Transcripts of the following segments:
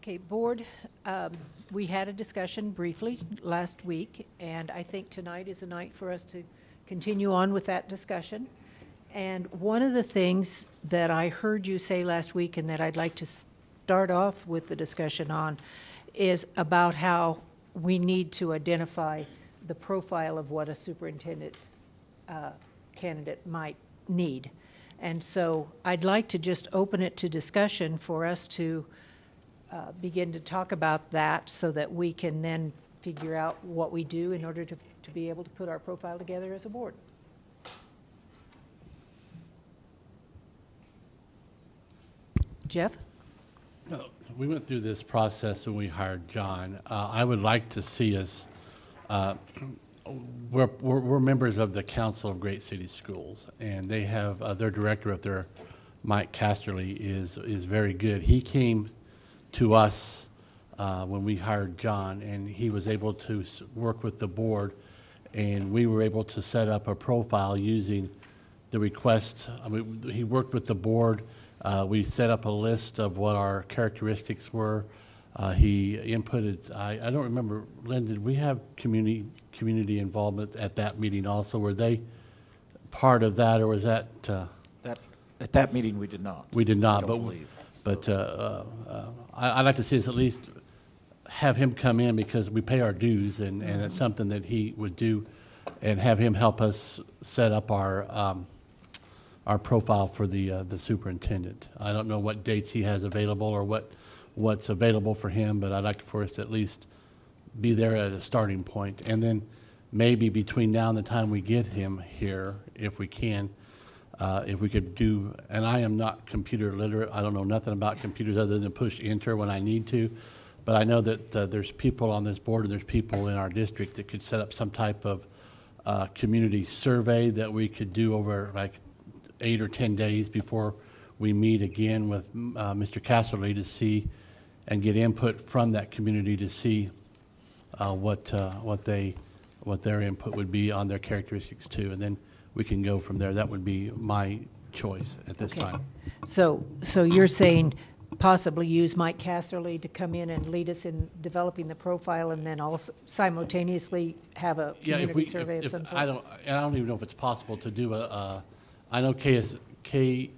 Okay, board, we had a discussion briefly last week, and I think tonight is a night for us to continue on with that discussion. And one of the things that I heard you say last week and that I'd like to start off with the discussion on is about how we need to identify the profile of what a superintendent candidate might need. And so I'd like to just open it to discussion for us to begin to talk about that so that we can then figure out what we do in order to be able to put our profile together as a board. Jeff? We went through this process when we hired John. I would like to see us, we're members of the Council of Great City Schools, and they have their director up there, Mike Casterly, is very good. He came to us when we hired John, and he was able to work with the board, and we were able to set up a profile using the request. I mean, he worked with the board. We set up a list of what our characteristics were. He inputted, I don't remember, Lynn, did we have community involvement at that meeting also? Were they part of that, or was that? At that meeting, we did not. We did not, but I'd like to see us at least have him come in because we pay our dues, and it's something that he would do, and have him help us set up our profile for the superintendent. I don't know what dates he has available or what's available for him, but I'd like for us to at least be there at a starting point. And then maybe between now and the time we get him here, if we can, if we could do, and I am not computer literate, I don't know nothing about computers other than push enter when I need to, but I know that there's people on this board and there's people in our district that could set up some type of community survey that we could do over like 8 or 10 days before we meet again with Mr. Casserly to see and get input from that community to see what their input would be on their characteristics too, and then we can go from there. That would be my choice at this time. So you're saying possibly use Mike Casserly to come in and lead us in developing the profile, and then also simultaneously have a community survey of some sort? I don't even know if it's possible to do I know KSB,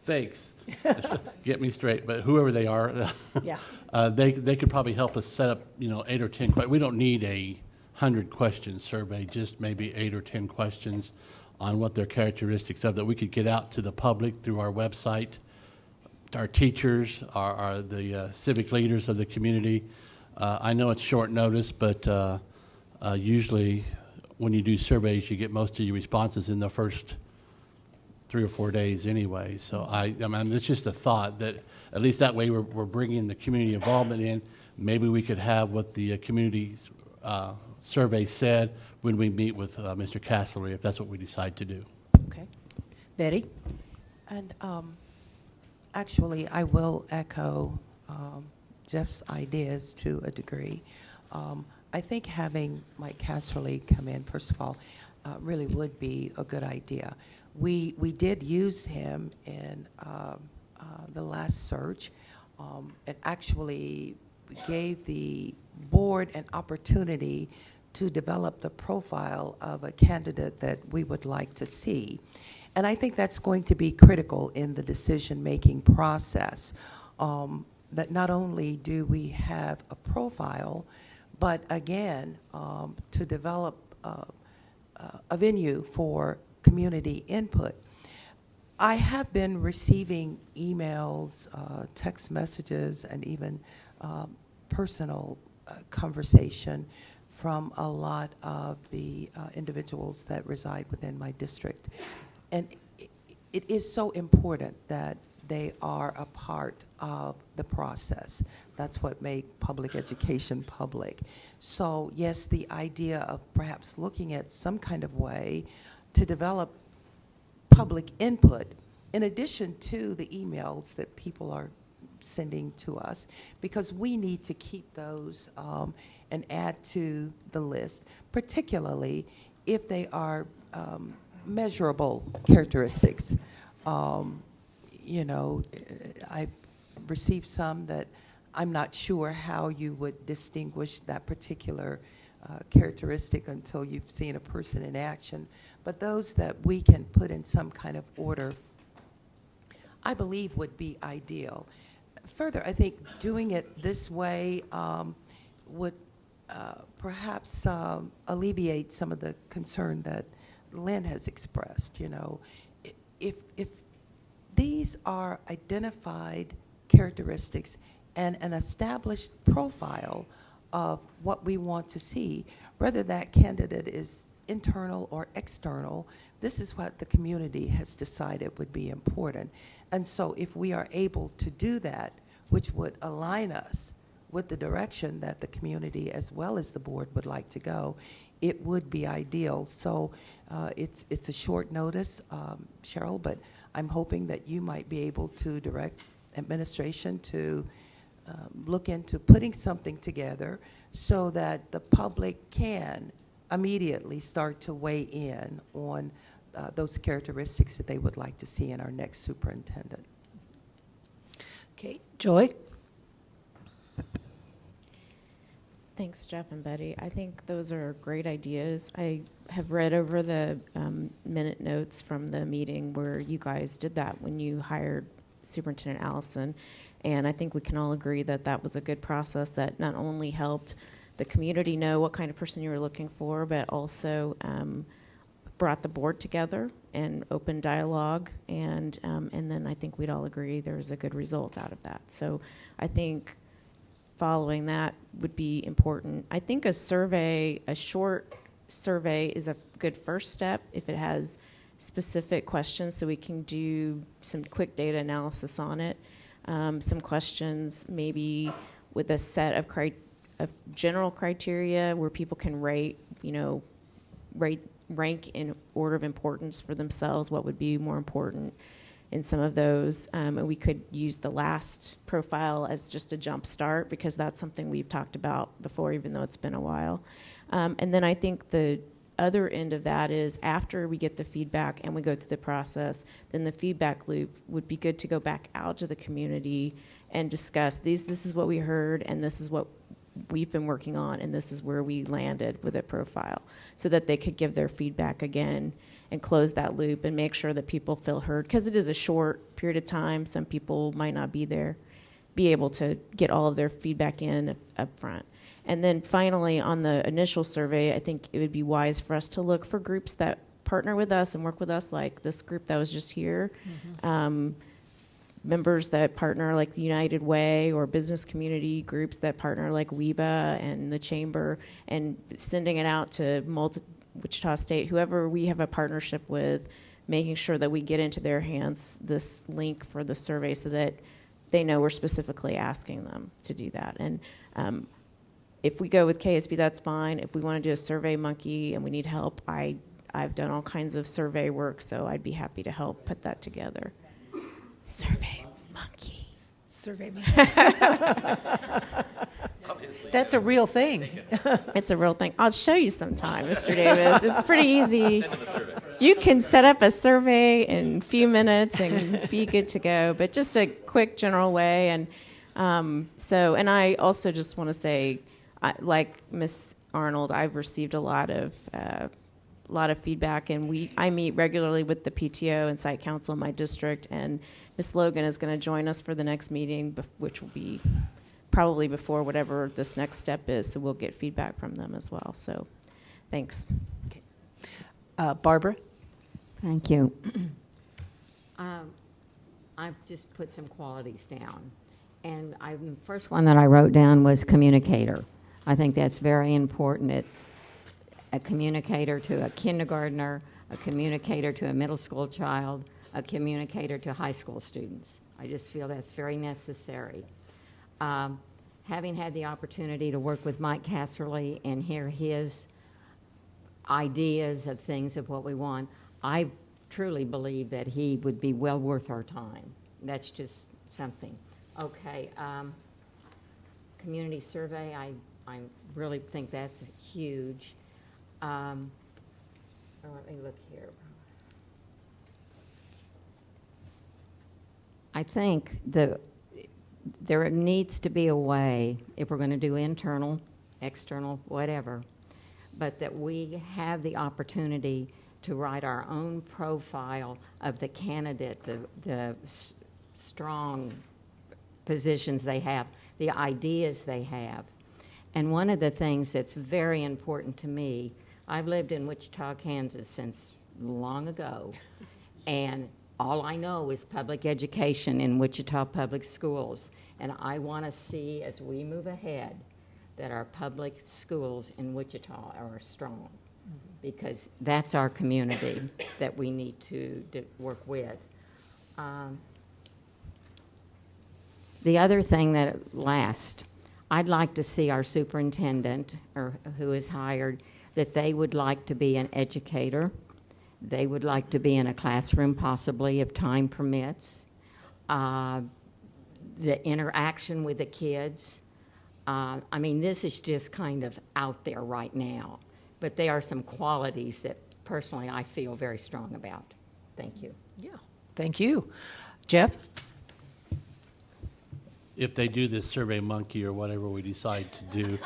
thanks, get me straight, but whoever they are, yeah. They could probably help us set up, 8 or 10 questions. We don't need a 100-question survey, just maybe 8 or 10 questions on what their characteristics of that we could get out to the public through our website, our teachers, the civic leaders of the community. I know it's short notice, but usually when you do surveys, you get most of your responses in the first 3 or 4 days anyway. So I mean, it's just a thought that at least that way we're bringing the community involvement in. Maybe we could have what the community survey said when we meet with Mr. Casserly, if that's what we decide to do. Okay. Betty? And actually, I will echo Jeff's ideas to a degree. I think having Mike Casserly come in, first of all, really would be a good idea. We did use him in the last search. It actually gave the board an opportunity to develop the profile of a candidate that we would like to see. And I think that's going to be critical in the decision-making process, that not only do we have a profile, but again, to develop a venue for community input. I have been receiving emails, text messages, and even personal conversation from a lot of the individuals that reside within my district. And it is so important that they are a part of the process. That's what makes public education public. So yes, the idea of perhaps looking at some kind of way to develop public input in addition to the emails that people are sending to us, because we need to keep those and add to the list, particularly if they are measurable characteristics. You know, received some that I'm not sure how you would distinguish that particular characteristic until you've seen a person in action. But those that we can put in some kind of order, I believe would be ideal. Further, I think doing it this way would perhaps alleviate some of the concern that Lynn has expressed. You know, if these are identified characteristics and an established profile of what we want to see, whether that candidate is internal or external, this is what the community has decided would be important. And so if we are able to do that, which would align us with the direction that the community as well as the board would like to go, it would be ideal. So it's a short notice, Cheryl, but I'm hoping that you might be able to direct administration to look into putting something together so that the public can immediately start to weigh in on those characteristics that they would like to see in our next superintendent. Okay, Joy? Thanks, Jeff and Betty. I think those are great ideas. I have read over the minute notes from the meeting where you guys did that when you hired Superintendent Allison, and I think we can all agree that that was a good process that not only helped the community know what kind of person you were looking for, but also brought the board together and open dialogue, and then I think we'd all agree there was a good result out of that. So I think following that would be important. I think a survey, a short survey, is a good first step if it has specific questions so we can do some quick data analysis on it. Some questions maybe with a set of general criteria where people can rate, rank in order of importance for themselves, what would be more important in some of those. And we could use the last profile as just a jump start because that's something we've talked about before, even though it's been a while. And then I think the other end of that is after we get the feedback and we go through the process, then the feedback loop would be good to go back out to the community and discuss this is what we heard and this is what we've been working on and this is where we landed with a profile, so that they could give their feedback again and close that loop and make sure that people feel heard, because it is a short period of time. Some people might not be able to get all of their feedback in up front. And then finally, on the initial survey, I think it would be wise for us to look for groups that partner with us and work with us, like this group that was just here. Mm-hmm. Members that partner like the United Way, or business community groups that partner like WEBA and the Chamber, and sending it out to Wichita State, whoever we have a partnership with, making sure that we get into their hands this link for the survey so that they know we're specifically asking them to do that. And if we go with KSB, that's fine. If we want to do a Survey Monkey and we need help, I've done all kinds of survey work, so I'd be happy to help put that together. Survey Monkey. Survey Monkey. That's a real thing. It's a real thing. I'll show you sometime, Mr. Davis. It's pretty easy. You can set up a survey in a few minutes and be good to go, but just a quick general way. And and I also just want to say, like Ms. Arnold, I've received a lot of feedback, and I meet regularly with the PTO and site council in my district, and Ms. Logan is going to join us for the next meeting, which will be probably before whatever this next step is, so we'll get feedback from them as well. So thanks. Okay. Barbara? Thank you. I've just put some qualities down. And the first one that I wrote down was communicator. I think that's very important. A communicator to a kindergartner, a communicator to a middle school child, a communicator to high school students. I just feel that's very necessary. Having had the opportunity to work with Mike Casserly and hear his ideas of things of what we want, I truly believe that he would be well worth our time. That's just something. Okay, community survey, I really think that's huge. Let me look here. I think there needs to be a way, if we're going to do internal, external, whatever, but that we have the opportunity to write our own profile of the candidate, the strong positions they have, the ideas they have. And one of the things that's very important to me, I've lived in Wichita, Kansas since long ago, and all I know is public education in Wichita public schools. And I want to see, as we move ahead, that our public schools in Wichita are strong, because that's our community that we need to work with. The other thing that last, I'd like to see our superintendent, or who is hired, that they would like to be an educator. They would like to be in a classroom, possibly, if time permits. The interaction with the kids. I mean, this is just kind of out there right now, but there are some qualities that personally I feel very strong about. Thank you. Yeah, thank you. Jeff? If they do this Survey Monkey or whatever we decide to do,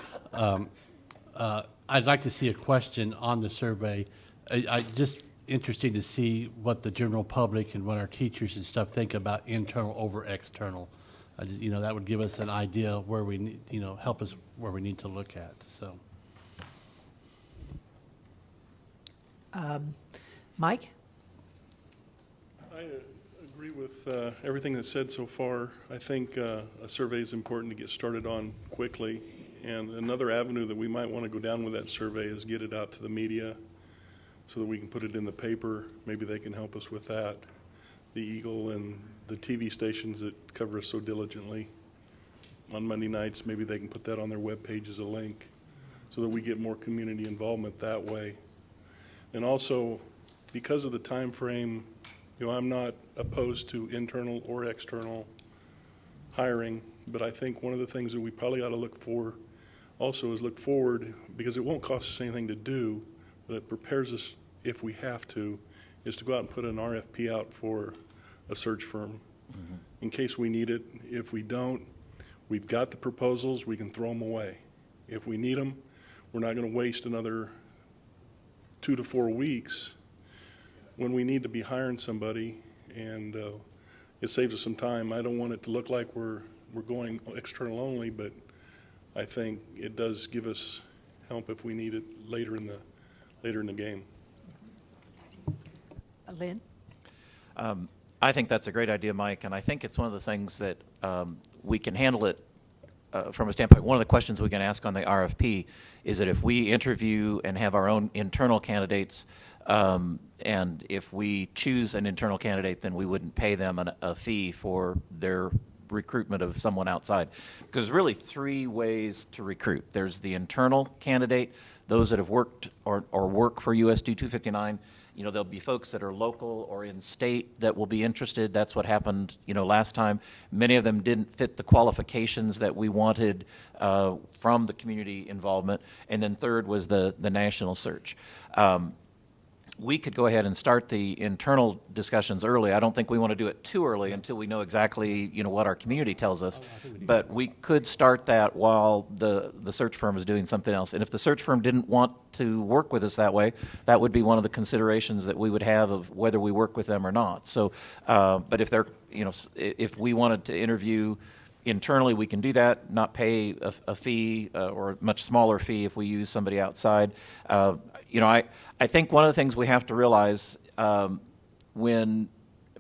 I'd like to see a question on the survey. I just interesting to see what the general public and what our teachers and stuff think about internal over external. That would give us an idea of where we need, help us where we need to look at. So, Mike? I agree with everything that's said so far. I think a survey is important to get started on quickly. And another avenue that we might want to go down with that survey is get it out to the media so that we can put it in the paper. Maybe they can help us with that. The Eagle and the TV stations that cover us so diligently on Monday nights, maybe they can put that on their webpage as a link so that we get more community involvement that way. And also, because of the time frame, I'm not opposed to internal or external hiring, but I think one of the things that we probably ought to look for also is look forward, because it won't cost us anything to do, but it prepares us if we have to, is to go out and put an RFP out for a search firm in case we need it. If we don't, we've got the proposals, we can throw them away. If we need them, we're not going to waste another 2 to 4 weeks when we need to be hiring somebody, and it saves us some time. I don't want it to look like we're going external only, but I think it does give us help if we need it later in the game. Lynn? I think that's a great idea, Mike, and I think it's one of the things that we can handle it from a standpoint. One of the questions we can ask on the RFP is that if we interview and have our own internal candidates, and if we choose an internal candidate, then we wouldn't pay them a fee for their recruitment of someone outside. Because there's really 3 ways to recruit. There's the internal candidate, those that have worked or work for USD 259. There'll be folks that are local or in state that will be interested. That's what happened, last time. Many of them didn't fit the qualifications that we wanted from the community involvement. And then third was the national search. We could go ahead and start the internal discussions early. I don't think we want to do it too early until we know exactly, what our community tells us. But we could start that while the search firm is doing something else. And if the search firm didn't want to work with us that way, that would be one of the considerations that we would have of whether we work with them or not. So, but if they're, if we wanted to interview internally, we can do that, not pay a fee or a much smaller fee if we use somebody outside. I think one of the things we have to realize I'm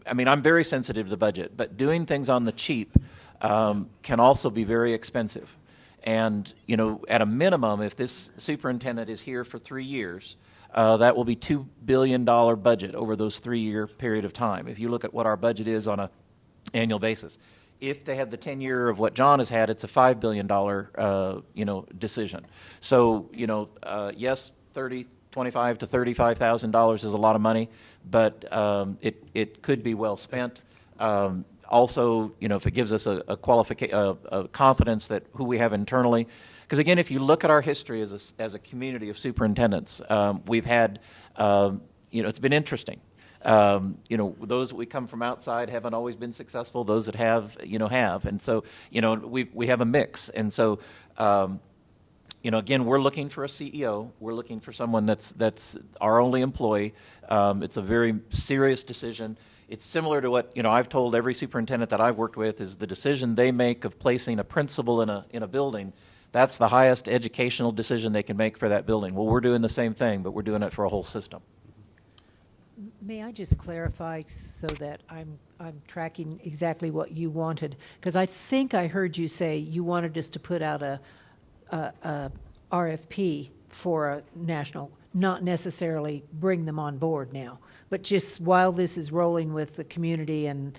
very sensitive to the budget, but doing things on the cheap can also be very expensive. And, at a minimum, if this superintendent is here for 3 years, that will be $2 billion budget over those 3-year period of time. If you look at what our budget is on an annual basis. If they have the tenure of what John has had, it's a $5 billion, decision. So, yes, $25,000 to $35,000 is a lot of money, but it could be well spent. Also, if it gives us a confidence that who we have internally, because again, if you look at our history as a community of superintendents, we've had, it's been interesting. those that we come from outside haven't always been successful. Those that have, have. And so, we have a mix. And so, again, we're looking for a CEO. We're looking for someone that's our only employee. It's a very serious decision. It's similar to what, I've told every superintendent that I've worked with is the decision they make of placing a principal in a building. That's the highest educational decision they can make for that building. Well, we're doing the same thing, but we're doing it for a whole system. May I just clarify so that I'm tracking exactly what you wanted? Because I think I heard you say you wanted us to put out a RFP for a national, not necessarily bring them on board now, but just while this is rolling with the community and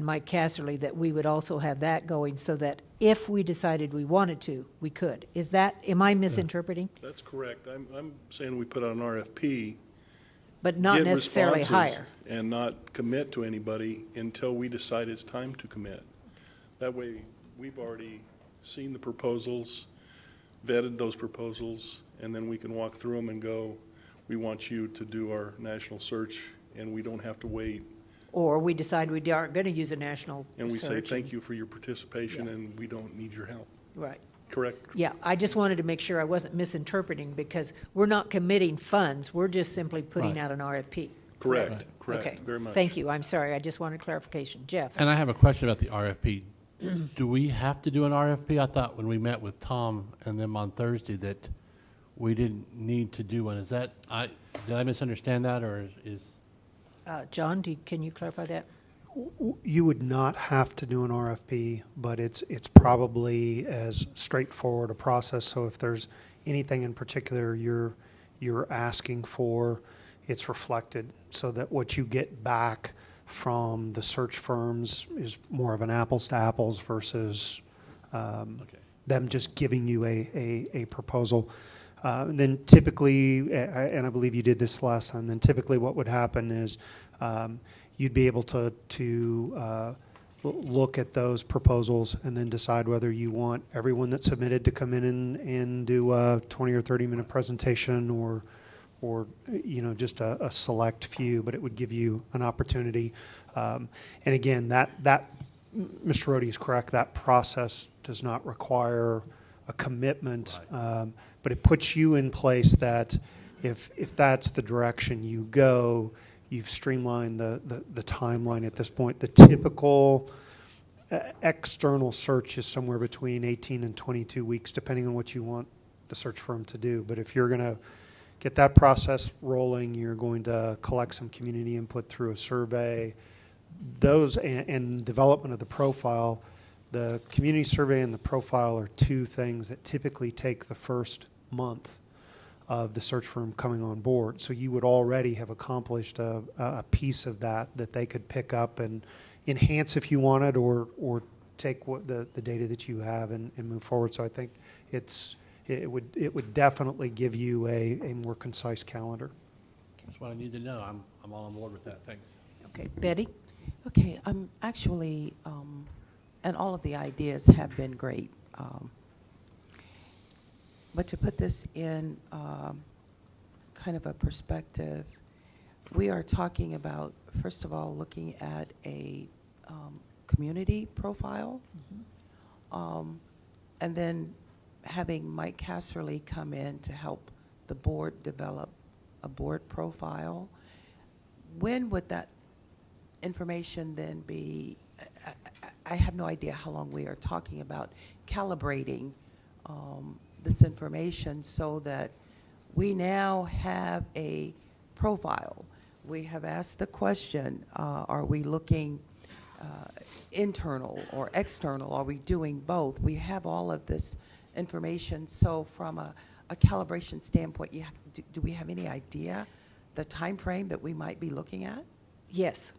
Mike Casserly, that we would also have that going so that if we decided we wanted to, we could. Am I misinterpreting? That's correct. I'm saying we put out an RFP. But not get necessarily responses hire. and not commit to anybody until we decide it's time to commit. That way, we've already seen the proposals, vetted those proposals, and then we can walk through them and go, we want you to do our national search, and we don't have to wait. Or we decide we aren't going to use a national And we say, search thank you for your participation, Yeah. and we don't need your help. Right. Correct? Yeah, I just wanted to make sure I wasn't misinterpreting because we're not committing funds. We're just simply putting Right. out an RFP. Correct, Right. correct, Okay. very much. Thank you. I'm sorry. I just wanted clarification. Jeff? And I have a question about the RFP. Do we have to do an RFP? I thought when we met with Tom and them on Thursday that we didn't need to do one. Did I misunderstand that, or is? John, can you clarify that? You would not have to do an RFP, but it's probably as straightforward a process. So if there's anything in particular you're asking for, it's reflected so that what you get back from the search firms is more of an apples to apples versus them just giving you a proposal. And then typically, and I believe you did this last time, then typically what would happen is you'd be able to look at those proposals and then decide whether you want everyone that submitted to come in and do a 20 or 30-minute presentation or just a select few, but it would give you an opportunity. And again, that Mr. Rohde is correct. That process does not require a commitment, but it puts you in place that if that's the direction you go, you've streamlined the timeline at this point. The typical external search is somewhere between 18 and 22 weeks, depending on what you want the search firm to do. But if you're going to get that process rolling, you're going to collect some community input through a survey. Those and development of the profile, the community survey and the profile are two things that typically take the first month of the search firm coming on board. So you would already have accomplished a piece of that they could pick up and enhance if you wanted, or take what the data that you have and move forward. So I think it would definitely give you a more concise calendar. That's what I need to know. I'm all on board with that. Thanks. Okay. Betty? Okay, actually, and all of the ideas have been great. But to put this in kind of a perspective, we are talking about, first of all, looking at a community profile, and then having Mike Casserly come in to help the board develop a board profile. When would that information then be? I have no idea how long we are talking about calibrating this information so that we now have a profile. We have asked the question, are we looking internal or external? Are we doing both? We have all of this information. So from a calibration standpoint, do we have any idea the time frame that we might be looking at? Yes.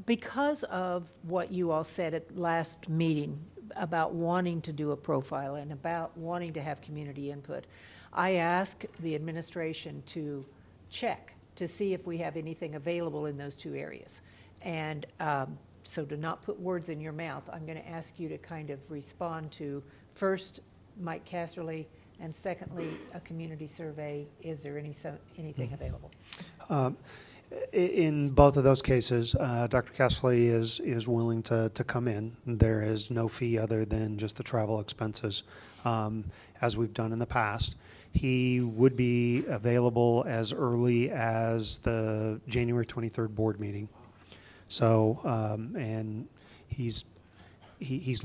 Because of what you all said at last meeting about wanting to do a profile and about wanting to have community input, I asked the administration to check to see if we have anything available in those two areas. And so to not put words in your mouth, I'm going to ask you to kind of respond to, first, Mike Casserly, and secondly, a community survey. Is there anything available? In both of those cases, Dr. Casserly is willing to come in. There is no fee other than just the travel expenses, as we've done in the past. He would be available as early as the January 23rd board meeting. So, and he's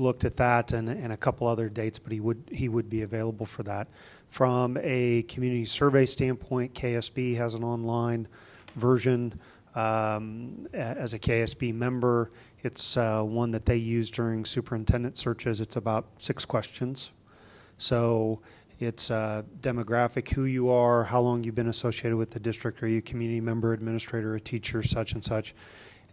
looked at that and a couple other dates, but he would be available for that. From a community survey standpoint, KSB has an online version. As a KSB member, it's one that they use during superintendent searches. It's about 6 questions. So it's demographic, who you are, how long you've been associated with the district, are you a community member, administrator, a teacher, such and such.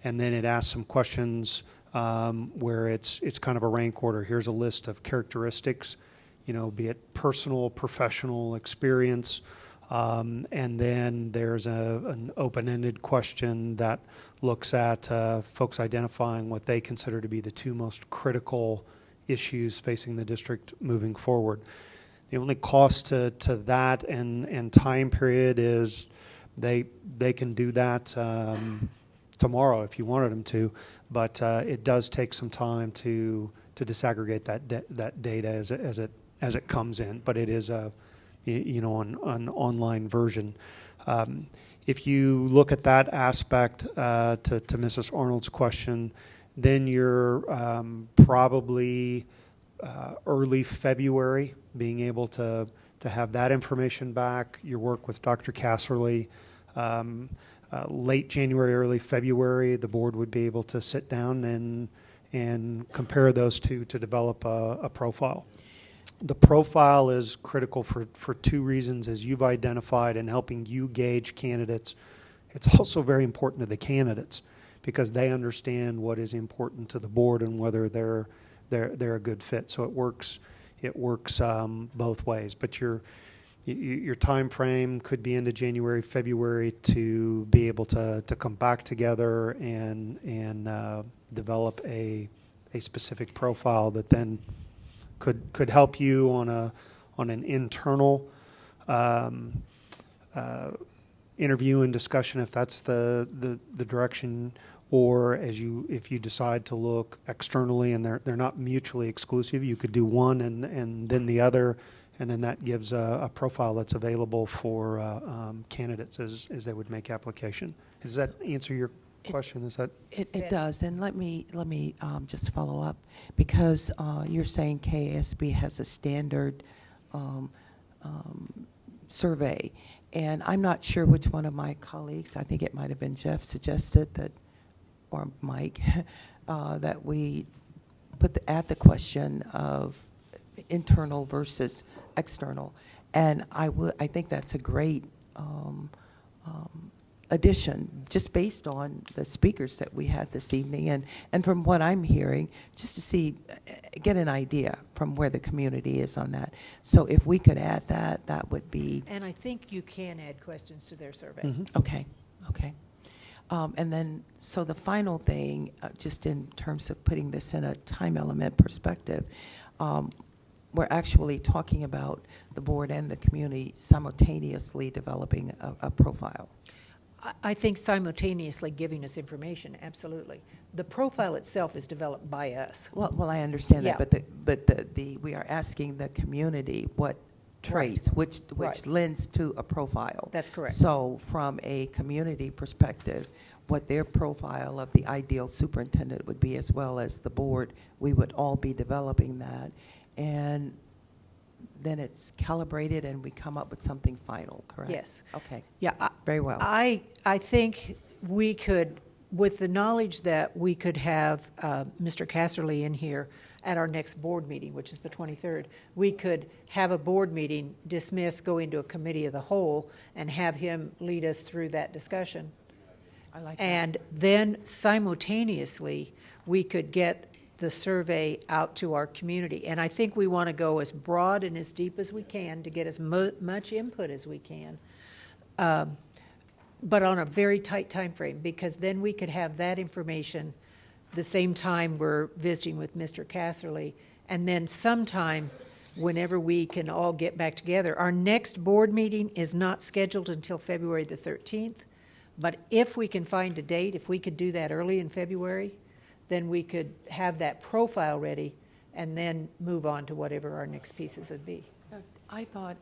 And then it asks some questions where it's kind of a rank order. Here's a list of characteristics, be it personal, professional, experience. And then there's an open-ended question that looks at folks identifying what they consider to be the 2 most critical issues facing the district moving forward. The only cost to that and time period is they can do that tomorrow if you wanted them to, but it does take some time to disaggregate that data as it comes in. But it is an online version. If you look at that aspect to Mrs. Arnold's question, then you're probably early February being able to have that information back. Your work with Dr. Casserly. Late January, early February, the board would be able to sit down and compare those two to develop a profile. The profile is critical for 2 reasons, as you've identified, in helping you gauge candidates. It's also very important to the candidates because they understand what is important to the board and whether they're a good fit. So it works both ways. But your time frame could be into January, February to be able to come back together and develop a specific profile that then could help you on an internal interview and discussion if that's the direction, or if you decide to look externally and they're not mutually exclusive, you could do one and then the other. And then that gives a profile that's available for candidates as they would make application. Does that answer your question? Is that It does, and let me just follow up, because you're saying KSB has a standard survey, and I'm not sure which one of my colleagues, I think it might have been Jeff, suggested that, or Mike, that we add the question of internal versus external, and I think that's a great addition, just based on the speakers that we had this evening, and from what I'm hearing, just to get an idea from where the community is on that. So if we could add that would be. And I think you can add questions to their survey. Mm-hmm. Okay. And then, so the final thing, just in terms of putting this in a time element perspective, we're actually talking about the board and the community simultaneously developing a profile. I think simultaneously giving us information, absolutely. The profile itself is developed by us. Well, I understand that, Yeah. but we are asking the community what traits, which Right. lends to a profile. That's correct. So from a community perspective, what their profile of the ideal superintendent would be, as well as the board, we would all be developing that. And then it's calibrated and we come up with something final, correct? Yes. Okay. Yeah. Very well. I think we could, with the knowledge that we could have Mr. Casserly in here at our next board meeting, which is the 23rd, we could have a board meeting, dismiss, go into a committee of the whole, and have him lead us through that discussion. I like that. And then simultaneously, we could get the survey out to our community. And I think we want to go as broad and as deep as we can to get as much input as we can, but on a very tight time frame, because then we could have that information the same time we're visiting with Mr. Casserly, and then sometime whenever we can all get back together. Our next board meeting is not scheduled until February the 13th, But if we can find a date, if we could do that early in February, then we could have that profile ready and then move on to whatever our next pieces would be. I thought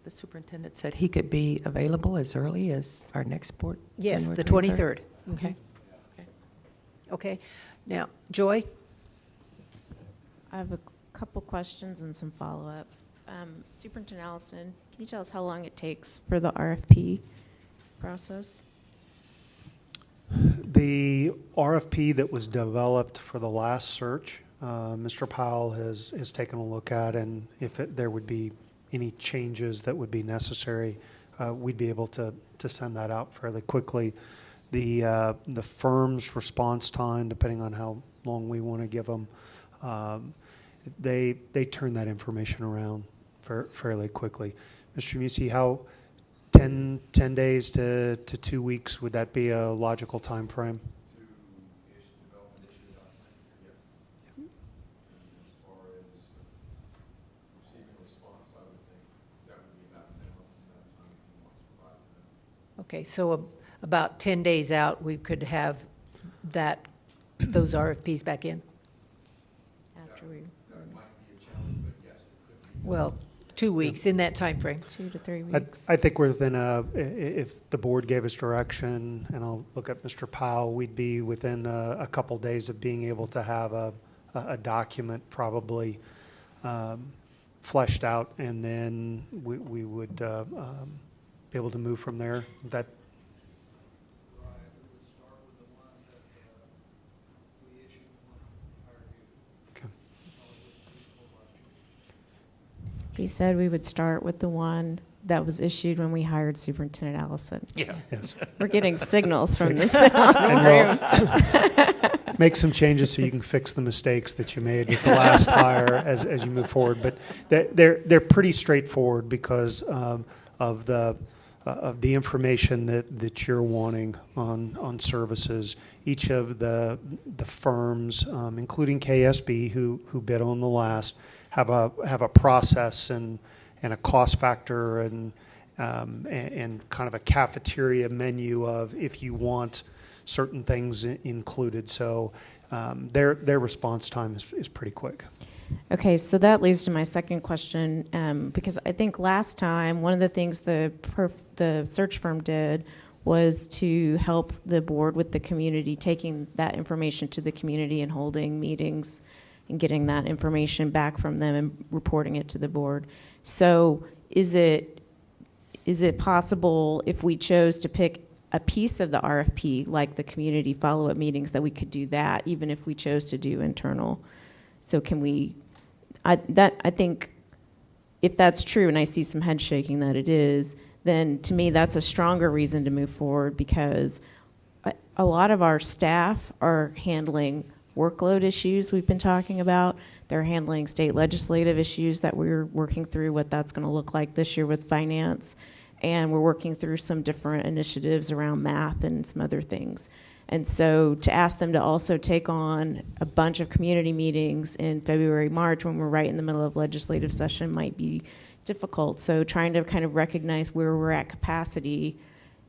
the superintendent said he could be available as early as our next board. Yes, January the 23rd. Okay. Okay. Okay. Now, Joy? I have a couple questions and some follow-up. Superintendent Allison, can you tell us how long it takes for the RFP process? The RFP that was developed for the last search, Mr. Powell has taken a look at, and if there would be any changes that would be necessary, we'd be able to send that out fairly quickly. The firm's response time, depending on how long we want to give them, they turn that information around fairly quickly. Mr. Musi, how 10 days to 2 weeks, would that be a logical time frame? Okay, so about 10 days out, we could have those RFPs back in? After we, Well, 2 weeks, in that time frame. 2 to 3 weeks. I think within if the board gave us direction, and I'll look at Mr. Powell, we'd be within a couple days of being able to have a document probably fleshed out, and then we would be able to move from there. That. He said we would start with the one that was issued when we hired Superintendent Allison. Yeah. Yes. We're getting signals from this And room. make some changes so you can fix the mistakes that you made with the last hire as you move forward. But they're pretty straightforward because of the information that you're wanting on services. Each of the firms, including KSB, who bid on the last, have a process and a cost factor and kind of a cafeteria menu of if you want certain things included. So their response time is pretty quick. Okay, so that leads to my second question, because I think last time, one of the things the search firm did was to help the board with the community, taking that information to the community and holding meetings and getting that information back from them and reporting it to the board. So is it possible, if we chose to pick a piece of the RFP, like the community follow-up meetings, that we could do that, even if we chose to do internal? So can we, I think if that's true, and I see some head shaking that it is, then to me that's a stronger reason to move forward, because a lot of our staff are handling workload issues we've been talking about. They're handling state legislative issues that we're working through, what that's going to look like this year with finance. And we're working through some different initiatives around math and some other things. And so to ask them to also take on a bunch of community meetings in February, March, when we're right in the middle of legislative session, might be difficult. So trying to kind of recognize where we're at capacity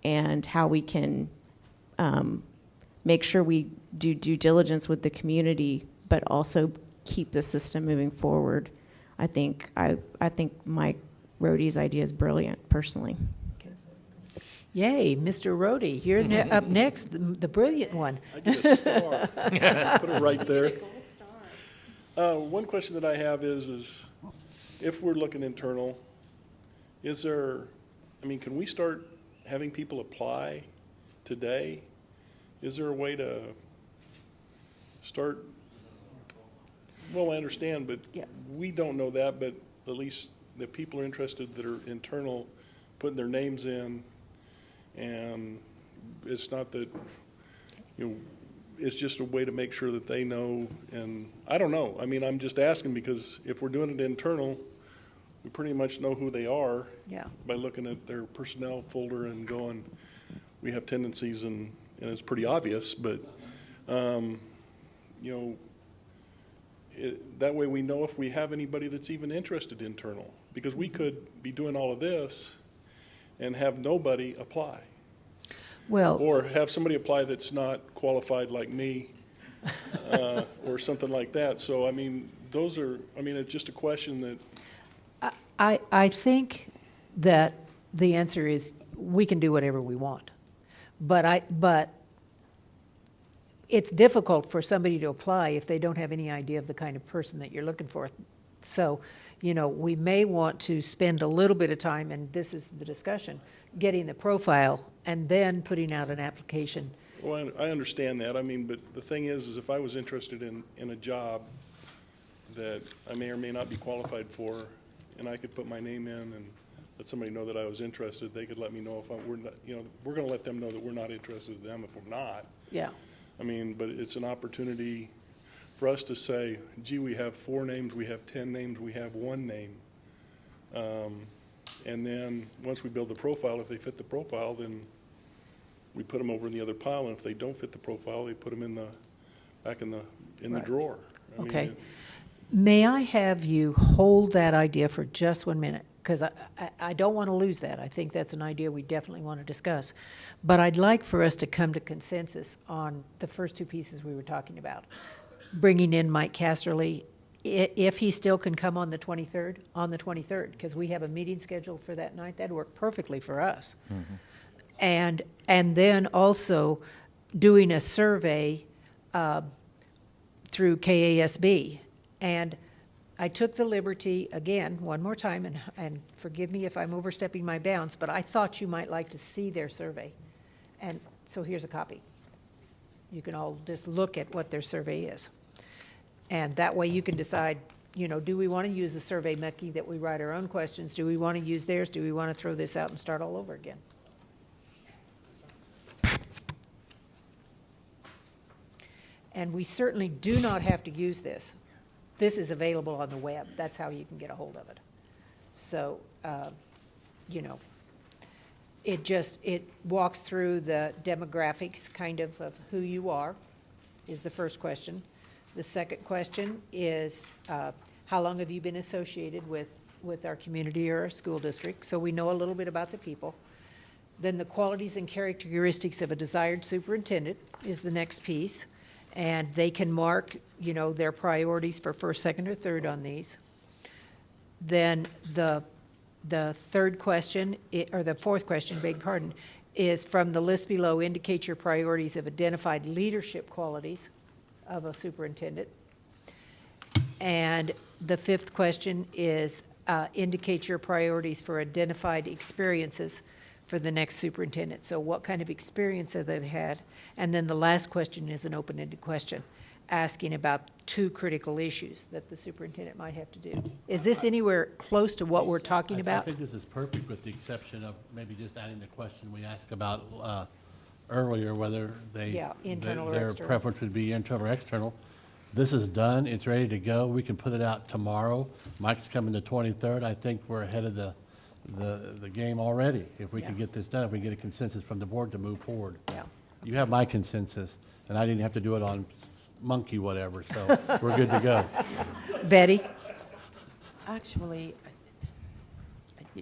and how we can make sure we do due diligence with the community, but also keep the system moving forward. I think Mike Rohde's idea is brilliant, personally. Yay, Mr. Rohde, you're up next, the brilliant one. I get a star. Put it right there. One question that I have is if we're looking internal, can we start having people apply today? Is there a way to start? Well, I understand, but we don't know that, but at least the people are interested that are internal, putting their names in, and it's not that, it's just a way to make sure that they know, and I don't know. I mean, I'm just asking because if we're doing it internal, we pretty much know who they are by looking at their personnel folder and going, we have tendencies, and it's pretty obvious, but, that way we know if we have anybody that's even interested internal, because we could be doing all of this and have nobody apply. Well, Or have somebody apply that's not qualified like me, or something like that. So, I mean, it's just a question that, I think that the answer is we can do whatever we want. But it's difficult for somebody to apply if they don't have any idea of the kind of person that you're looking for. So, we may want to spend a little bit of time, and this is the discussion, getting the profile and then putting out an application. well, I understand that. I mean, but the thing is if I was interested in a job that I may or may not be qualified for, and I could put my name in and let somebody know that I was interested, they could let me know if we're not, we're going to let them know that we're not interested in them if we're not. Yeah. I mean, but it's an opportunity for us to say, gee, we have 4 names, we have 10 names, we have 1 name. And then once we build the profile, if they fit the profile, then we put them over in the other pile. And if they don't fit the profile, they put them back in the Right. drawer. I mean, Okay. May I have you hold that idea for just 1 minute? Because I don't want to lose that. I think that's an idea we definitely want to discuss. But I'd like for us to come to consensus on the first 2 pieces we were talking about. Bringing in Mike Casterly, if he still can come on the 23rd, because we have a meeting scheduled for that night. That'd work perfectly for us. And then also doing a survey through KASB. And I took the liberty, again, one more time, and forgive me if I'm overstepping my bounds, but I thought you might like to see their survey. And so here's a copy. You can all just look at what their survey is. And that way you can decide, do we want to use the Survey Monkey that we write our own questions? Do we want to use theirs? Do we want to throw this out and start all over again? And we certainly do not have to use this. This is available on the web. That's how you can get a hold of it. So, it walks through the demographics kind of who you are, is the first question. The second question is, how long have you been associated with our community or our school district? So we know a little bit about the people. Then the qualities and characteristics of a desired superintendent is the next piece. And they can mark, their priorities for first, second, or third on these. Then the third question, or the fourth question, beg pardon, is from the list below, indicate your priorities of identified leadership qualities of a superintendent. And the fifth question is indicate your priorities for identified experiences for the next superintendent. So what kind of experience have they had? And then the last question is an open-ended question, asking about 2 critical issues that the superintendent might have to do. Is this anywhere close to what we're talking about? I think this is perfect, with the exception of maybe just adding the question we asked about earlier, whether internal or their external. preference would be internal or external. This is done. It's ready to go. We can put it out tomorrow. Mike's coming the 23rd. I think we're ahead of the game already. If we can get this done, if we get a consensus from the board to move forward. Yeah. You have my consensus, and I didn't have to do it on monkey whatever, so we're good to go. Betty? Actually,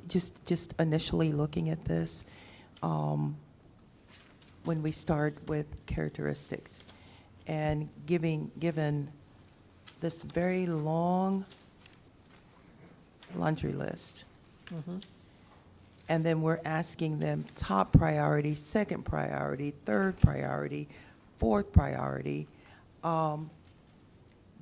just initially looking at this, when we start with characteristics and given this very long laundry list, and then we're asking them top priority, second priority, third priority, fourth priority.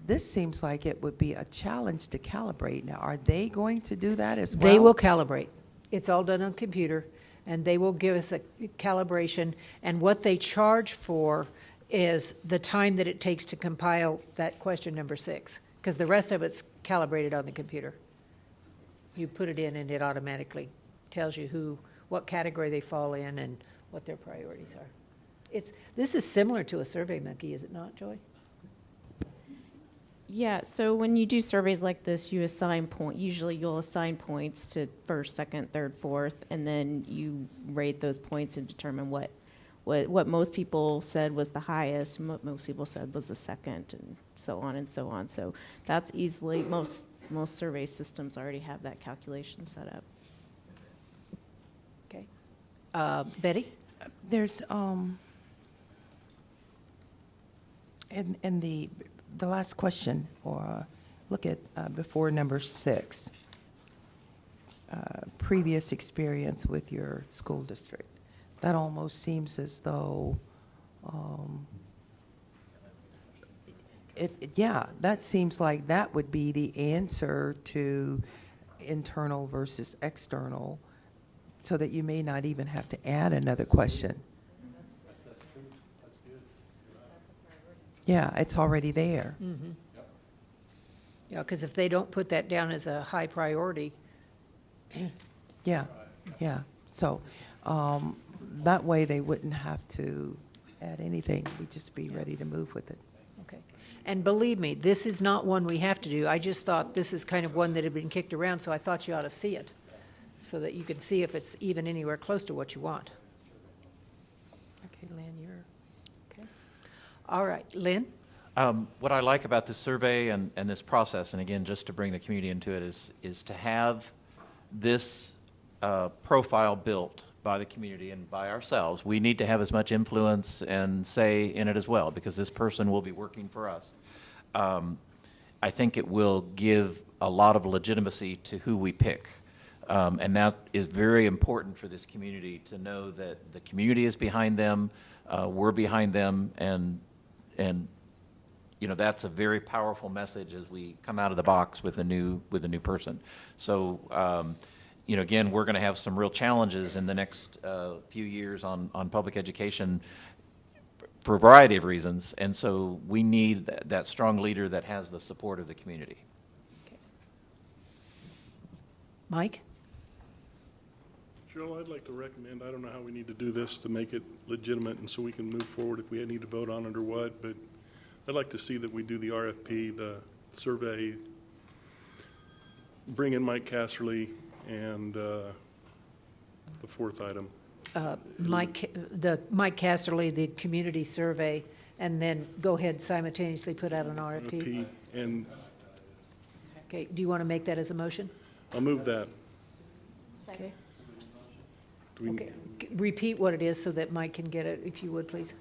This seems like it would be a challenge to calibrate. Now, are they going to do that as well? They will calibrate. It's all done on computer, and they will give us a calibration. And what they charge for is the time that it takes to compile that question number 6, because the rest of it's calibrated on the computer. You put it in, and it automatically tells you what category they fall in and what their priorities are. This is similar to a Survey Monkey, is it not, Joy? Yeah, so when you do surveys like this, you assign usually you'll assign points to first, second, third, fourth, and then you rate those points and determine what most people said was the highest, and what most people said was the second, and so on and so on. So that's easily, most survey systems already have that calculation set up. Okay. Betty? There's, in the last question, or look at before number 6, previous experience with your school district. That almost seems as though, yeah, that seems like that would be the answer to internal versus external, so that you may not even have to add another question. Yeah, it's already there. Yeah, because if they don't put that down as a high priority, Yeah, yeah. So that way they wouldn't have to add anything. We'd just be ready to move with it. okay. And believe me, this is not one we have to do. I just thought this is kind of one that had been kicked around, so I thought you ought to see it, so that you can see if it's even anywhere close to what you want. Okay, Lynn, you're... Okay. All right, Lynn? What I like about this survey and this process, and again, just to bring the community into it, is to have this profile built by the community and by ourselves. We need to have as much influence and say in it as well, because this person will be working for us. I think it will give a lot of legitimacy to who we pick. And that is very important for this community to know that the community is behind them, we're behind them, and you know, that's a very powerful message as we come out of the box with a new person. So, you know, again, we're going to have some real challenges in the next few years on public education for a variety of reasons, and so we need that strong leader that has the support of the community. Okay. Mike? Joe, I'd like to recommend, I don't know how we need to do this to make it legitimate and so we can move forward if we need to vote on it or what, but I'd like to see that we do the RFP, the survey, bring in Mike Casserly, and the 4th item. Mike Casserly, the community survey, and then go ahead simultaneously put out an RFP. And Okay, do you want to make that as a motion? I'll move that. Okay. Do we Okay. Repeat what it is so that Mike can get it, if you would, please.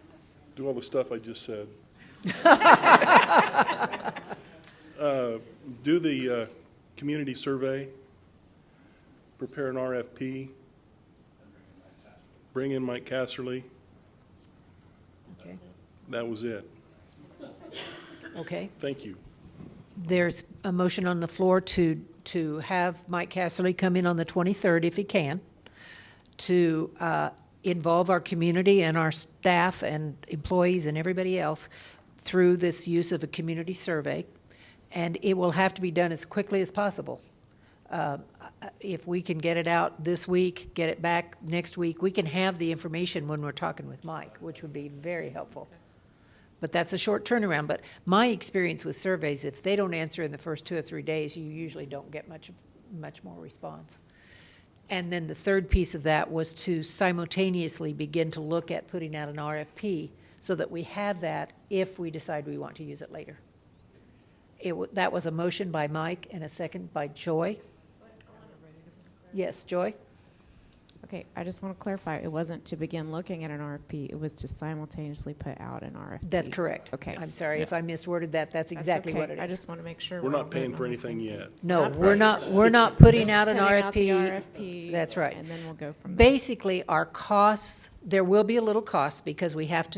do all the stuff I just said? Do the community survey, prepare an RFP, bring in Mike Casserly. Okay. That was it. Okay. Thank you. There's a motion on the floor to have Mike Casserly come in on the 23rd, if he can, to involve our community and our staff and employees and everybody else through this use of a community survey. And it will have to be done as quickly as possible. If we can get it out this week, get it back next week, we can have the information when we're talking with Mike, which would be very helpful. But that's a short turnaround. But my experience with surveys, if they don't answer in the first 2 or 3 days, you usually don't get much more response. And then the third piece of that was to simultaneously begin to look at putting out an RFP so that we have that if we decide we want to use it later. That was a motion by Mike and a second by Joy. Yes, Joy? Okay, I just want to clarify, it wasn't to begin looking at an RFP, it was to simultaneously put out an RFP. That's correct. Okay. I'm sorry if I misworded that. That's exactly okay. what it is. I just want to make sure We're all not paying voting for on the same anything thing. yet. No, Not we're right. not putting Just out an putting out the RFP. RFP. That's right. And then we'll go from there. Basically, our costs, there will be a little cost because we have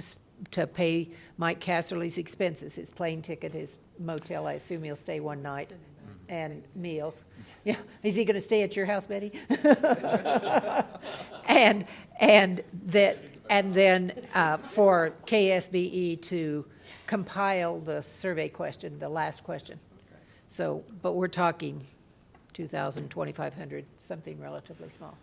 to pay Mike Casserly's expenses, his plane ticket, his motel. I assume he'll stay one night, and meals. Yeah, is he going to stay at your house, Betty? and then for KSBE to compile the survey question, the last question. So, but we're talking 2,000, 2,500, something relatively small.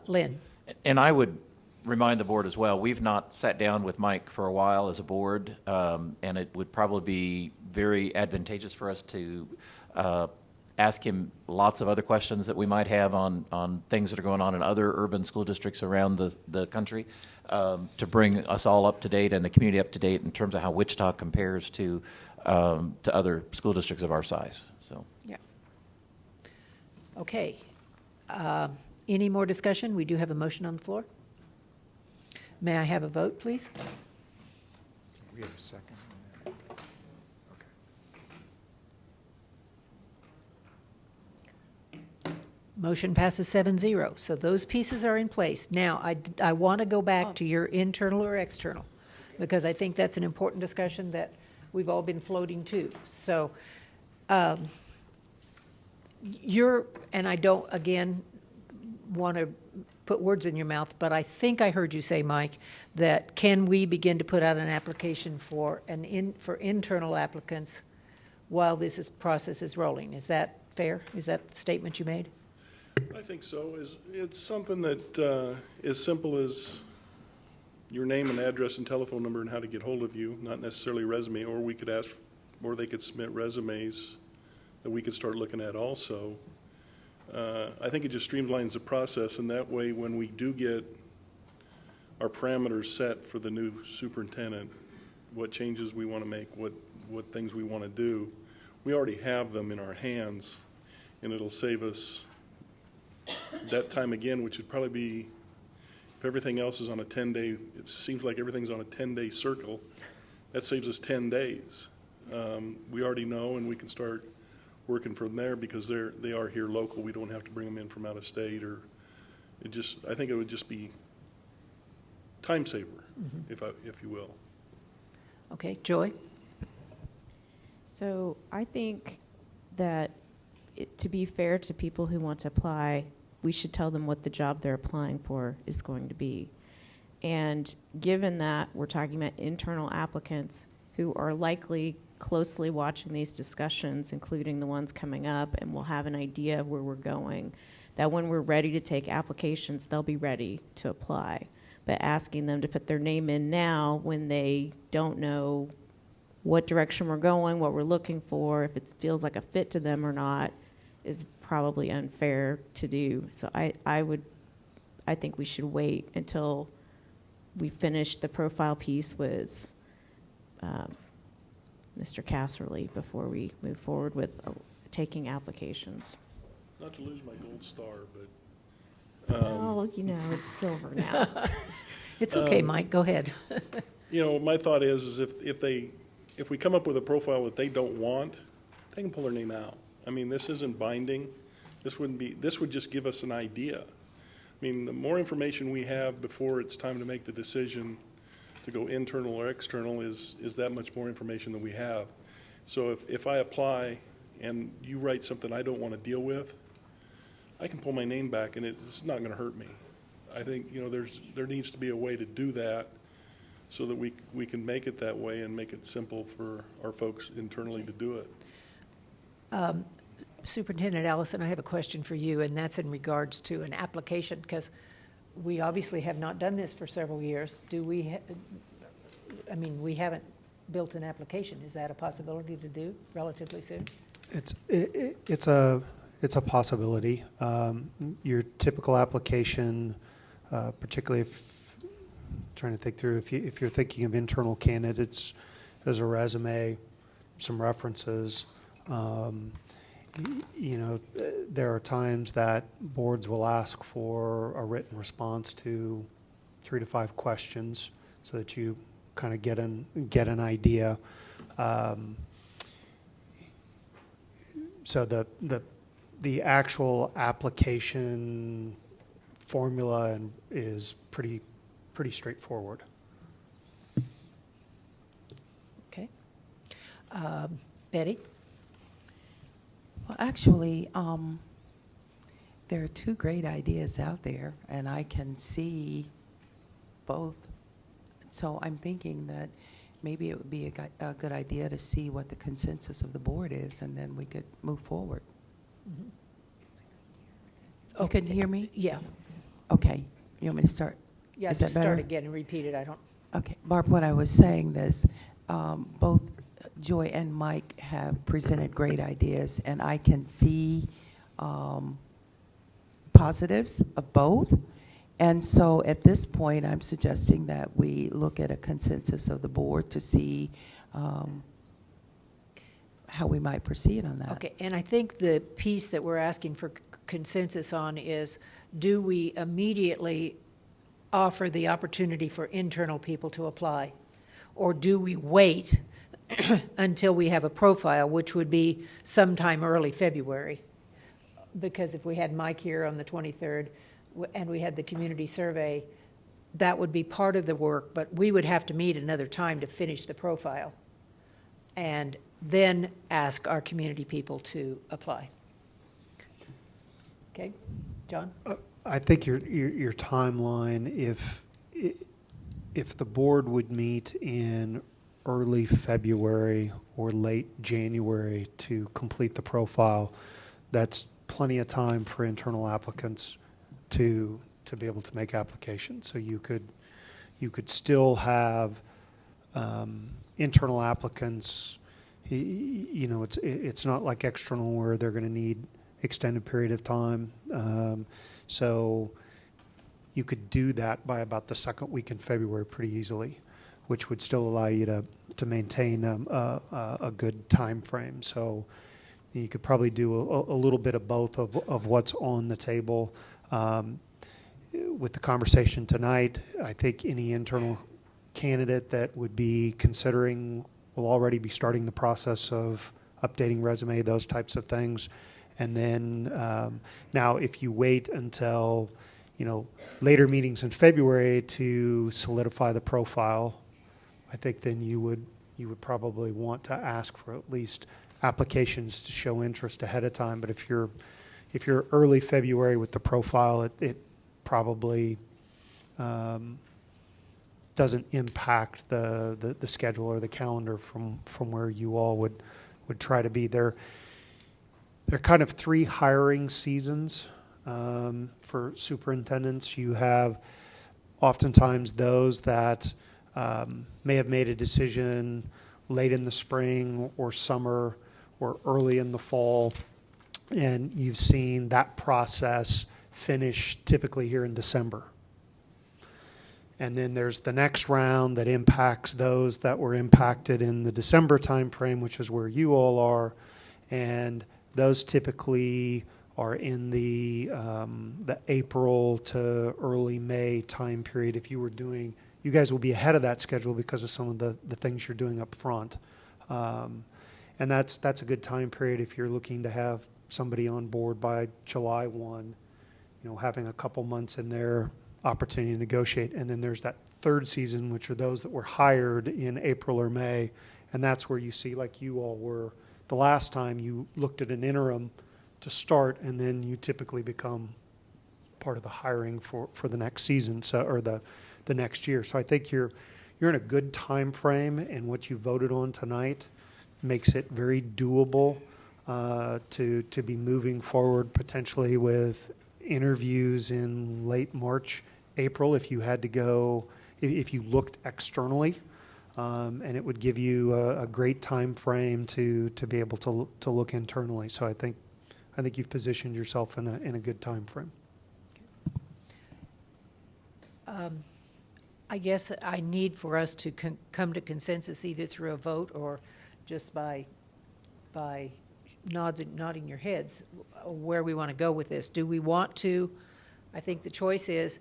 Lynn. And I would remind the board as well, we've not sat down with Mike for a while as a board, and it would probably be very advantageous for us to ask him lots of other questions that we might have on things that are going on in other urban school districts around the country, to bring us all up to date and the community up to date in terms of how Wichita compares to other school districts of our size. So. Yeah. Okay. Any more discussion? We do have a motion on the floor. May I have a vote, please? We have a second. Okay. Motion passes 7-0. So those pieces are in place. Now, I want to go back to your internal or external, because I think that's an important discussion that we've all been floating to. So and I don't, again, want to put words in your mouth, but I think I heard you say, Mike, that can we begin to put out an application for internal applicants while this process is rolling? Is that fair? Is that the statement you made? I think so. It's something that as simple as your name and address and telephone number and how to get hold of you, not necessarily resume, or we could ask, or they could submit resumes that we could start looking at also. I think it just streamlines the process, and that way when we do get our parameters set for the new superintendent, what changes we want to make, what things we want to do, we already have them in our hands, and it'll save us that time again, which would probably be, if everything else is on a 10-day, it seems like everything's on a 10-day circle, that saves us 10 days. We already know, and we can start working from there because they are here local. We don't have to bring them in from out of state, or I think it would just be time saver, if you will. Okay, Joy? So I think that to be fair to people who want to apply, we should tell them what the job they're applying for is going to be. And given that we're talking about internal applicants who are likely closely watching these discussions, including the ones coming up, and will have an idea of where we're going, that when we're ready to take applications, they'll be ready to apply. But asking them to put their name in now when they don't know what direction we're going, what we're looking for, if it feels like a fit to them or not, is probably unfair to do. So I think we should wait until we finish the profile piece with Mr. Casserly before we move forward with taking applications. Not to lose my gold star, but Oh, it's silver now. It's okay, Mike, go ahead. my thought is if we come up with a profile that they don't want, they can pull their name out. I mean, this isn't binding. This would just give us an idea. I mean, the more information we have before it's time to make the decision to go internal or external is that much more information than we have. So if I apply and you write something I don't want to deal with, I can pull my name back and it's not going to hurt me. I think there needs to be a way to do that so that we can make it that way and make it simple for our folks internally to do it. Superintendent Allison, I have a question for you, and that's in regards to an application, because we obviously have not done this for several years. Do we, we haven't built an application. Is that a possibility to do relatively soon? It's a possibility. Your typical application, particularly trying to think through, if you're thinking of internal candidates, there's a resume, some references. There are times that boards will ask for a written response to 3 to 5 questions so that you kind of get an idea. So the actual application formula is pretty straightforward. Okay. Betty? Well, actually, there are 2 great ideas out there, and I can see both. So I'm thinking that maybe it would be a good idea to see what the consensus of the board is, and then we could move forward. Mm-hmm. You can hear me? Yeah. Okay. You want me to start? Yeah, Is just that better? start again and repeat it. I don't. Okay. Barb, what I was saying is both Joy and Mike have presented great ideas, and I can see positives of both. And so at this point, I'm suggesting that we look at a consensus of the board to see how we might proceed on that. Okay, and I think the piece that we're asking for consensus on is, do we immediately offer the opportunity for internal people to apply? Or do we wait until we have a profile, which would be sometime early February? Because if we had Mike here on the 23rd and we had the community survey, that would be part of the work, but we would have to meet another time to finish the profile and then ask our community people to apply. Okay, John? I think your timeline, if the board would meet in early February or late January to complete the profile, that's plenty of time for internal applicants to be able to make applications. So you could still have internal applicants. You know, it's not like external where they're going to need extended period of time. So you could do that by about the second week in February pretty easily, which would still allow you to maintain a good time frame. So you could probably do a little bit of both of what's on the table. With the conversation tonight, I think any internal candidate that would be considering will already be starting the process of updating resume, those types of things. And then now if you wait until, you know, later meetings in February to solidify the profile, I think then you would probably want to ask for at least applications to show interest ahead of time. But if you're early February with the profile, it probably doesn't impact the schedule or the calendar from where you all would try to be. There are kind of three hiring seasons for superintendents. You have oftentimes those that may have made a decision late in the spring or summer or early in the fall, and you've seen that process finish typically here in December. And then there's the next round that impacts those that were impacted in the December timeframe, which is where you all are, and those typically are in the April to early May time period. If you were doing, you guys will be ahead of that schedule because of some of the things you're doing up front. And that's a good time period if you're looking to have somebody on board by July 1, you know, having a couple months in there, opportunity to negotiate. And then there's that third season, which are those that were hired in April or May. And that's where you see, like you all were the last time, you looked at an interim to start, and then you typically become part of the hiring for the next season, so, or the next year. So I think you're in a good time frame, and what you voted on tonight makes it very doable to be moving forward potentially with interviews in late March, April, if you had to go, if you looked externally, and it would give you a great time frame to be able to look internally. So I think you've positioned yourself in a good time frame. I guess I need for us to come to consensus either through a vote or just by nodding your heads where we want to go with this. Do we want to, I think the choice is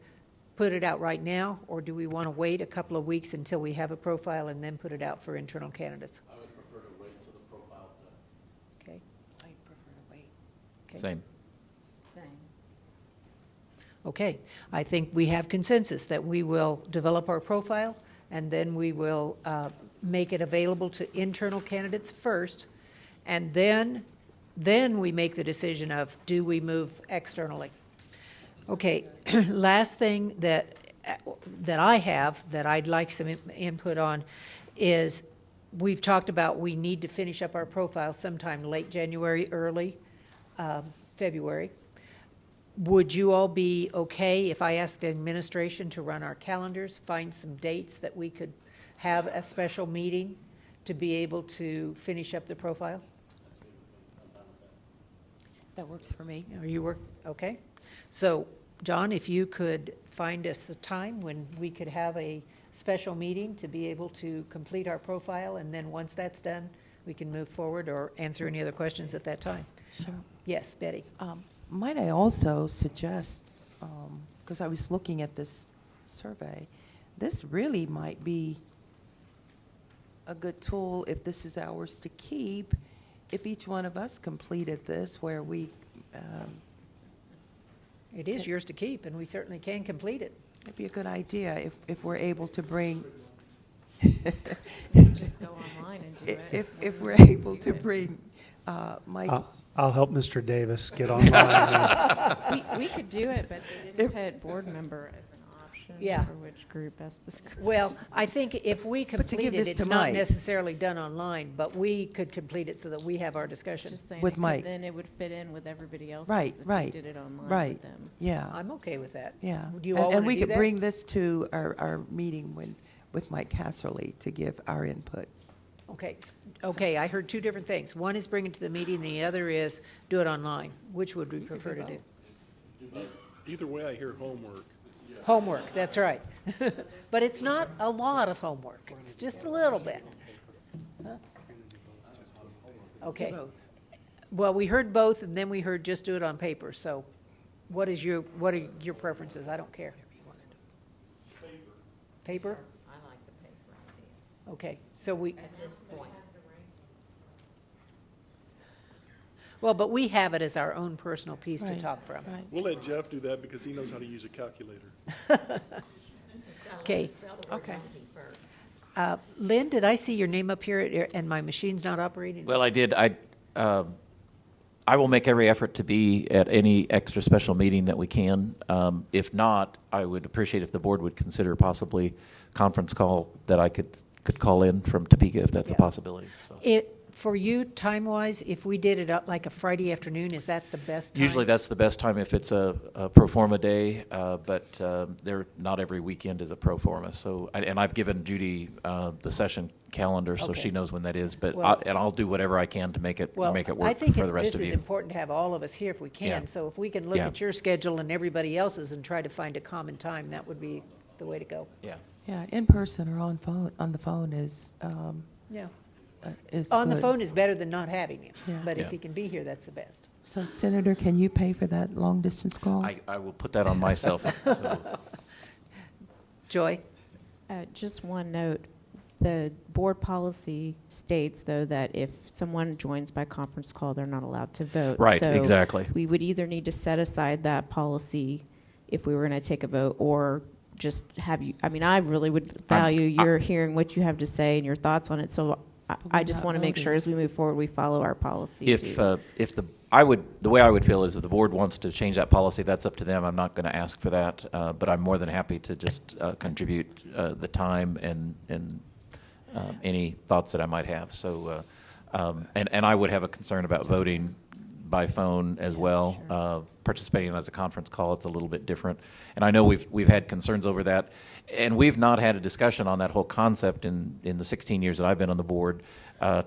put it out right now, or do we want to wait a couple of weeks until we have a profile and then put it out for internal candidates? I would prefer to wait until the profile's done. Okay. I prefer to wait. Okay. Same. Same. Okay, I think we have consensus that we will develop our profile and then we will make it available to internal candidates first, and then we make the decision of do we move externally. Okay, last thing that I have that I'd like some input on is we've talked about we need to finish up our profile sometime late January, early February. Would you all be okay if I asked the administration to run our calendars, find some dates that we could have a special meeting to be able to finish up the profile? That works for me. Are you okay? So, John, if you could find us a time when we could have a special meeting to be able to complete our profile, and then once that's done, we can move forward or answer any other questions at that time. Sure. Yes, Betty. Might I also suggest, because I was looking at this survey, this really might be a good tool, if this is ours to keep, if each one of us completed this, where we, It is yours to keep, and we certainly can complete it. it'd be a good idea if we're able to bring, Just go online and do it. if we're able to bring Mike. I'll help Mr. Davis get online. We could do it, but they didn't put board member as an option Yeah. for which group best to. Well, I think if we But to complete give it, this it's to not Mike. necessarily done online, but we could complete it so that we have our discussion. Just saying, With 'cause Mike. then it would fit in with everybody else's Right, if we right, did it online right. with them. Yeah, I'm okay with that. yeah. Do you all want And to we do could that? bring this to our meeting with Mike Casserly to give our input. Okay, okay, I heard two different things. One is bring it to the meeting, the other is do it online. Which would we prefer to do? Either way, I hear homework. Homework, that's right. But it's not a lot of homework. It's just a little bit. Huh? Okay. Well, we heard both, and then we heard just do it on paper. So what are your preferences? I don't care. Paper? I like the paper idea Okay, so we, at this point. well, but we have it as our own personal piece to Right, talk from. Right. We'll let Jeff do that because he knows how to use a calculator. Okay. Okay. Lynn, did I see your name up here and my machine's not operating? Well, I did. I will make every effort to be at any extra special meeting that we can. If not, I would appreciate if the board would consider possibly conference call that I could call in from Topeka if that's a Yeah. possibility. So. For you, time-wise, if we did it up like a Friday afternoon, is that the best time? Usually that's the best time if it's a pro forma day, but not every weekend is a pro forma. So, and I've given Judy the session calendar, so Okay. she knows when that is. But Well- I'll do whatever I can to make it Well, work I think for the rest this of is you. important to have all of us here if we can. Yeah. So if we can look Yeah. at your schedule and everybody else's and try to find a common time, that would be the way to go. Yeah. Yeah, in person or on the phone is Yeah. is On the good. phone is better than not having you. Yeah. But if Yeah. he can be here, that's the best. So, Senator, can you pay for that long-distance call? I will put that on myself. So. Joy? Just one note, the board policy states, though, that if someone joins by conference call, they're not allowed to vote. Right, So exactly. we would either need to set aside that policy if we were going to take a vote, or just have you, I mean, I really would value your hearing what you have to say and your thoughts on it, so I just not want to make voting. sure as we move forward, we follow our policy. If too. the way I would feel is if the board wants to change that policy, that's up to them. I'm not going to ask for that, but I'm more than happy to just contribute the time and any thoughts that I might have. So, and I would have a concern about voting by phone as well. sure. Participating as a conference call, it's a little bit different. And I know we've had concerns over that, and we've not had a discussion on that whole concept in the 16 years that I've been on the board.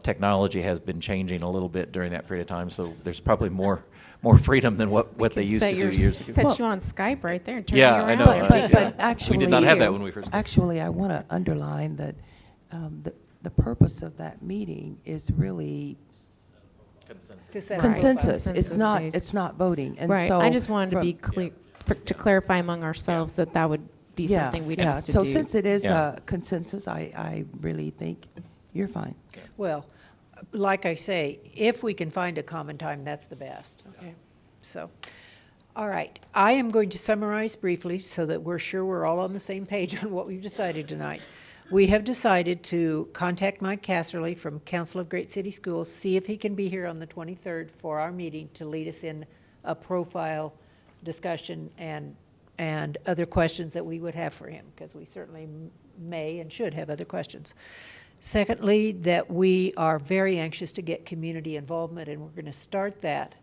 Technology has been changing a little bit during that period of time, so there's probably more freedom than what they Could used to set do your- years ago. Set you on Skype right there and turn Yeah, you I around. know. there. But actually, we did not have that when we first. Actually, I want to underline that the purpose of that meeting is really To set a consensus. Consensus It's based. not voting. And Right, so I just wanted to from- be clear, to clarify among ourselves that that would be Yeah, something we'd yeah. have to So do. since it is Yeah. consensus, I really think you're fine. Well, like I say, if we can find a common time, that's the best. Okay. So, all right. I am going to summarize briefly so that we're sure we're all on the same page on what we've decided tonight. We have decided to contact Mike Casserly from Council of Great City Schools, see if he can be here on the 23rd for our meeting to lead us in a profile discussion and other questions that we would have for him, because we certainly may and should have other questions. Secondly, that we are very anxious to get community involvement, and we're going to start that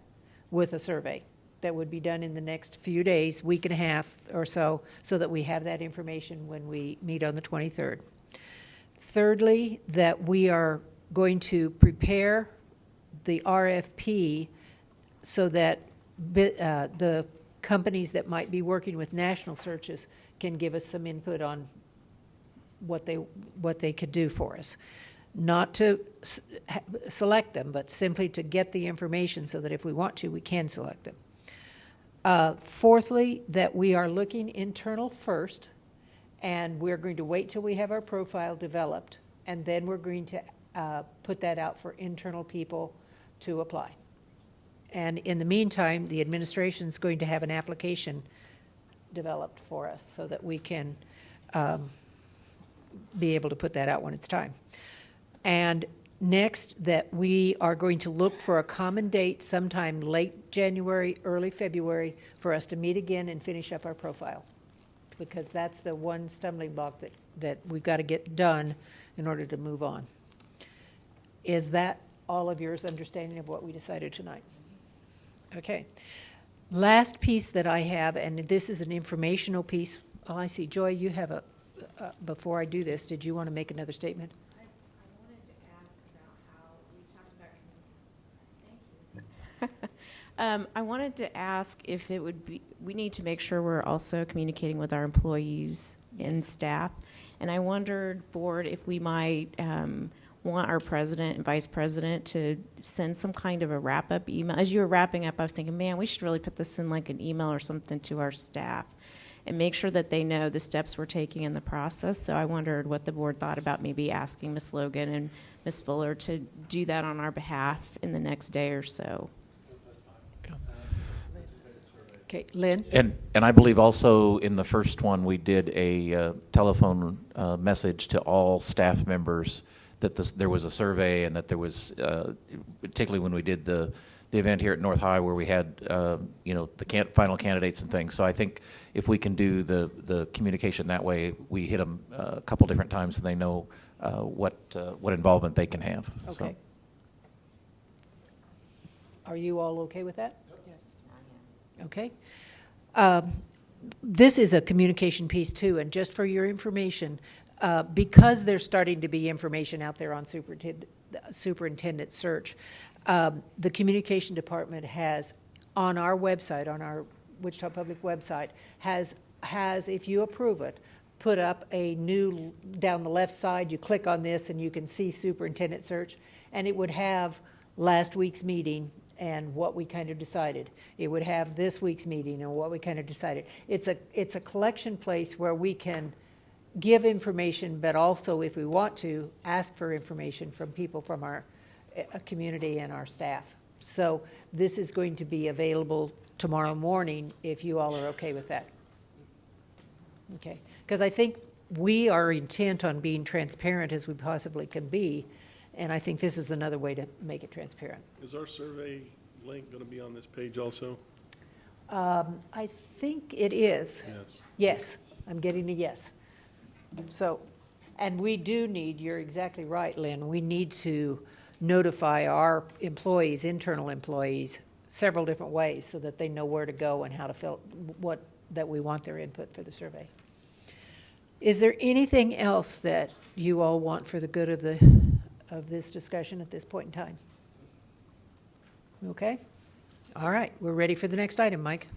with a survey that would be done in the next few days, week and a half or so that we have that information when we meet on the 23rd. Thirdly, that we are going to prepare the RFP so that the companies that might be working with national searches can give us some input on what they could do for us. Not to select them, but simply to get the information so that if we want to, we can select them. Fourthly, that we are looking internal first And we're going to wait till we have our profile developed, and then we're going to put that out for internal people to apply. And in the meantime, the administration's going to have an application developed for us so that we can be able to put that out when it's time. And next, that we are going to look for a common date sometime late January, early February, for us to meet again and finish up our profile. Because that's the one stumbling block that we've got to get done in order to move on. Is that all of yours understanding of what we decided tonight? Okay. Last piece that I have, and this is an informational piece. Oh, I see. Joy, you have a, before I do this, did you want to make another statement? I wanted to ask about how we talked about. Thank you. I wanted to ask if it would be, we need to make sure we're also communicating with our employees and staff. And I wondered, board, if we might want our president and vice president to send some kind of a wrap-up email. As you were wrapping up, I was thinking, man, we should really put this in like an email or something to our staff and make sure that they know the steps we're taking in the process. So I wondered what the board thought about maybe asking Ms. Logan and Ms. Fuller to do that on our behalf in the next day or so. Okay, Lynn? And I believe also in the first one, we did a telephone message to all staff members that there was a survey, and that there was, particularly when we did the event here at North High where we had, the final candidates and things. So I think if we can do the communication that way, we hit them a couple different times and they know what involvement they can have. Okay. So. Are you all okay with that? Yes. Okay. This is a communication piece too, and just for your information, because there's starting to be information out there on superintendent search, the communication department has, on our website, on our Wichita Public website, has, if you approve it, put up a new, down the left side, you click on this and you can see superintendent search, and it would have last week's meeting and what we kind of decided. It would have this week's meeting and what we kind of decided. It's a collection place where we can give information, but also, if we want to, ask for information from people from our community and our staff. So this is going to be available tomorrow morning if you all are okay with that. Okay, because I think we are intent on being transparent as we possibly can be, and I think this is another way to make it transparent. Is our survey link going to be on this page also? I think it is. Yes. Yes, I'm getting a yes. So, and we do need, you're exactly right, Lynn, we need to notify our employees, internal employees, several different ways so that they know where to go and how to fill, that we want their input for the survey. Is there anything else that you all want for the good of this discussion at this point in time? Okay? All right, we're ready for the next item, Mike.